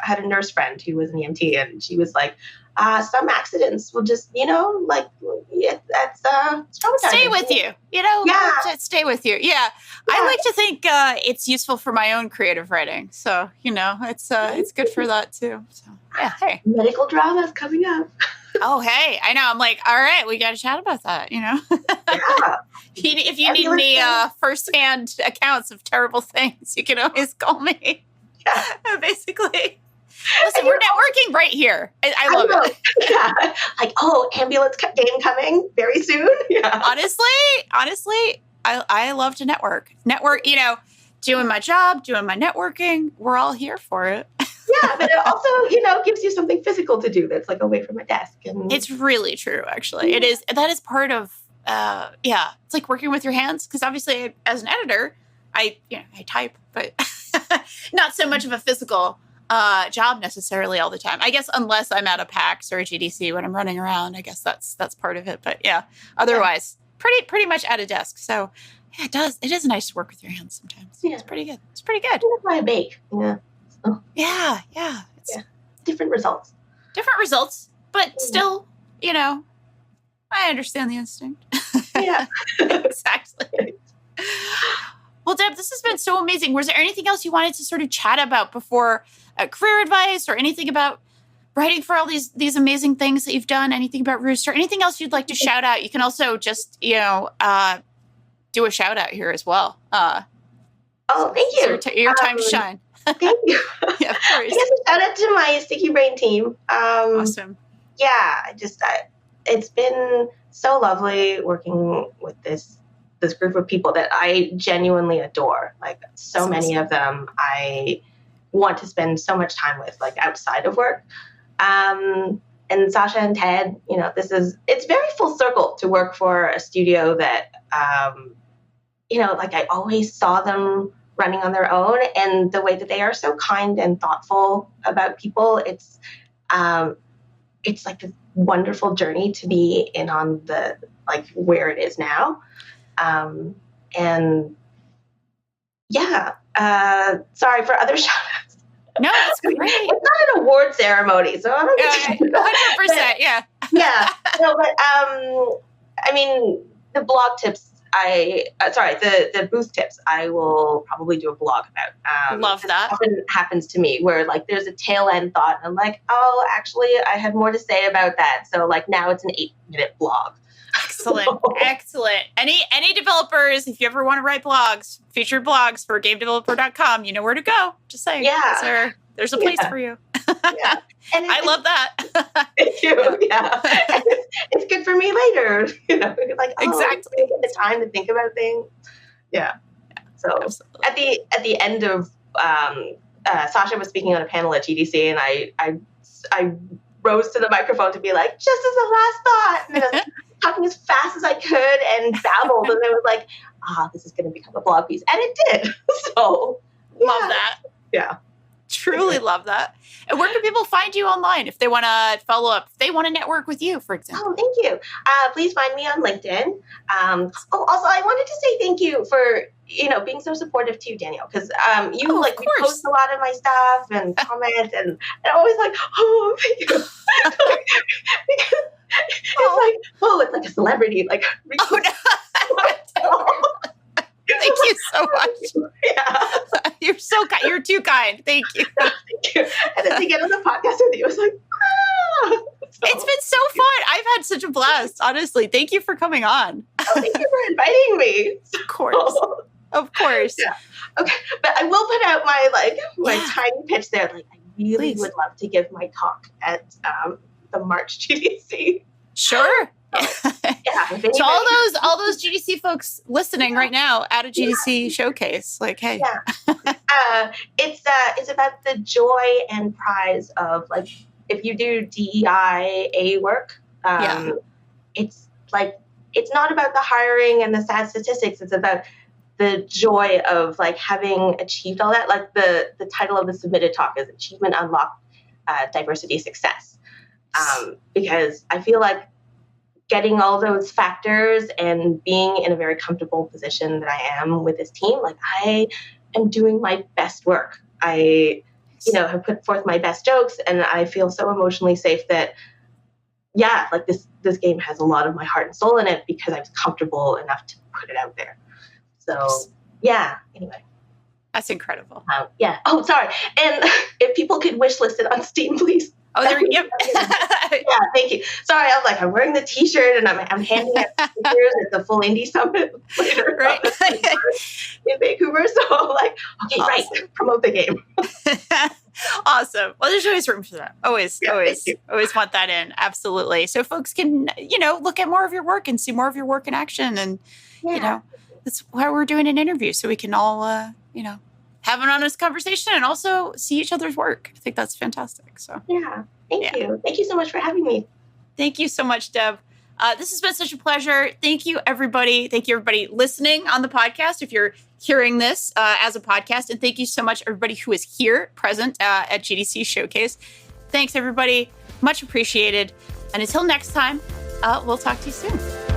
had a nurse friend who was an EMT, and she was like, some accidents will just, that's traumatizing. Stay with you, stay with you. Yeah. I like to think it's useful for my own creative writing. So, it's good for that too. So, yeah, hey. Medical drama is coming up. Oh, hey, I know. I'm like, all right, we got to chat about that, Yeah. If you need any firsthand accounts of terrible things, you can always call me. Yeah. Basically. Listen, we're networking right here. I love it. Yeah. Like, ambulance game coming very soon. Yeah. Honestly, I love to network. Doing my job, doing my networking. We're all here for it. Yeah, but it also, gives you something physical to do that's like away from a desk. And it's really true, actually. It is. That is part of, it's like working with your hands. Because obviously, as an editor, I type, but not so much of a physical job necessarily all the time. I guess unless I'm at a PAX or a GDC when I'm running around, I guess that's part of it. But yeah, otherwise, pretty much at a desk. So yeah, it is nice to work with your hands sometimes. Yeah. It's pretty good. That's why I bake. Yeah. So. Yeah. Different results, but still, I understand the instinct. Yeah. Exactly. Well, Deb, this has been so amazing. Was there anything else you wanted to sort of chat about before career advice, or anything about writing for all these amazing things that you've done? Anything about Rooster? Anything else you'd like to shout out? You can also just, do a shout out here as well. Thank you. Your time to shine. Thank you. Yeah, of course. I guess a shout out to my Sticky Brain team. Awesome. Yeah, it's been so lovely working with this group of people that I genuinely adore. Like so many of them I want to spend so much time with, like outside of work. And Sasha and Ted, it's very full circle to work for a studio that, like I always saw them running on their own, and the way that they are so kind and thoughtful about people. It's like this wonderful journey to be in on the, like where it is now. And yeah, sorry for other shout outs. No, that's great. It's not an award ceremony, so I don't get 100%, yeah. Yeah. No, but I mean, the blog tips the booth tips, I will probably do a blog about. Love that. Often happens to me where like there's a tail end thought and I'm like, oh, actually I had more to say about that. So like now it's an 8-minute blog. Excellent. Excellent. Any developers, if you ever want to write blogs, featured blogs for gamedeveloper.com, you know where to go. Just saying. Yeah. There's a place for you. Yeah. And I love that. Thank you. Yeah. And it's good for me later. Like, exactly. Get the time to think about things. Yeah. So absolutely. At the end of Sasha was speaking on a panel at GDC, and I rose to the microphone to be like, just as a last thought. And I was talking as fast as I could and babbled, and I was like, this is going to become a blog piece, and it did. So love that. Yeah. Truly love that. And where can people find you online if they want to follow up, if they want to network with you, for example? Oh, thank you. Please find me on LinkedIn. Also, I wanted to say thank you for, being so supportive too, Danielle, because you post a lot of my stuff and comment, and I'm always like, oh, thank you. It's like a celebrity, like. Oh, no. Thank you so much. Yeah. You're so kind. You're too kind. Thank you. Thank you. And then to get on the podcast with you, I was like, It's been so fun. I've had such a blast, honestly. Thank you for coming on. Oh, thank you for inviting me. Of course. Of course. Yeah. Okay. But I will put out my tiny pitch there. Like, I really would love to give my talk at the March GDC. Sure. So all those GDC folks listening right now at a GDC showcase, like, hey, it's about the joy and prize of like if you do DEI work. It's like it's not about the hiring and the sad statistics. It's about the joy of like having achieved all that. Like the title of the submitted talk is Achievement Unlocked Diversity Success, because I feel like getting all those factors and being in a very comfortable position that I am with this team, like I am doing my best work. I, have put forth my best jokes, and I feel so emotionally safe that, like this game has a lot of my heart and soul in it because I was comfortable enough to put it out there. So, anyway. That's incredible. Oh, sorry. And if people could wish list it on Steam, please. Oh, there you go. Yeah, thank you. Sorry, I was like, I'm wearing the T-shirt and I'm handing out stickers at the Full Indie Summit later right. in Vancouver. So I'm like, okay, awesome. Right, promote the game. Awesome. Well, there's always room for that. Always want that in. Absolutely. So folks can, look at more of your work and see more of your work in action. And, that's why we're doing an interview. So we can all, have an honest conversation and also see each other's work. I think that's fantastic. So thank you. Thank you so much for having me. Thank you so much, Deb. This has been such a pleasure. Thank you, everybody. Thank you, everybody listening on the podcast, if you're hearing this as a podcast. And thank you so much, everybody who is here present at GDC Showcase. Thanks, everybody. Much appreciated. And until next time, we'll talk to you soon.